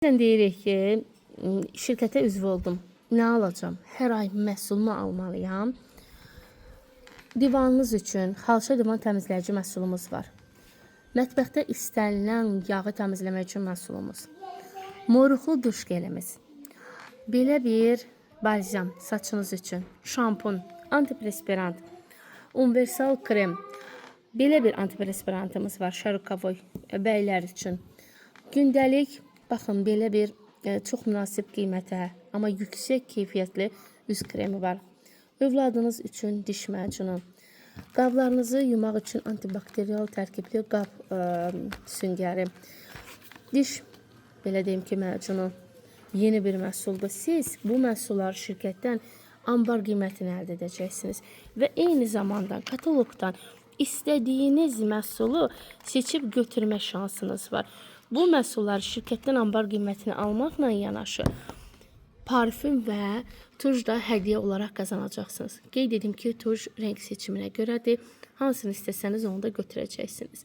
Bəzən deyirik ki, şirkətə üzv oldum. Nə alacağım? Hər ay məhsulumu almalıyam. Divanınız üçün xalça divan təmizləyici məhsulumuz var. Mətbəxdə istənilən yağı təmizləmək üçün məhsulumuz. Moruqlu duş gelimiz. Belə bir balzam saçınız üçün. Şampun, antiperspirant, universal krem. Belə bir antiperspirantımız var. Şarukavoy bəylər üçün. Gündəlik baxın belə bir çox münasib qiymətə, amma yüksək keyfiyyətli üz kremi var. Övladınız üçün diş macunu. Qablarınızı yumaq üçün antibakteriyal tərkibli qab süngəri. Diş, belə deyim ki, macunu yeni bir məhsuldur. Siz bu məhsulları şirkətdən ambar qiymətini əldə edəcəksiniz və eyni zamanda kataloqdan istədiyiniz məhsulu seçib götürmə şansınız var. Bu məhsulları şirkətdən ambar qiymətini almaqla yanaşı parfüm və tuj da hədiyyə olaraq qazanacaqsınız. Qeyd edim ki, tuj renk seçiminə görədir. Hansını istəsəniz onu da götürəcəksiniz.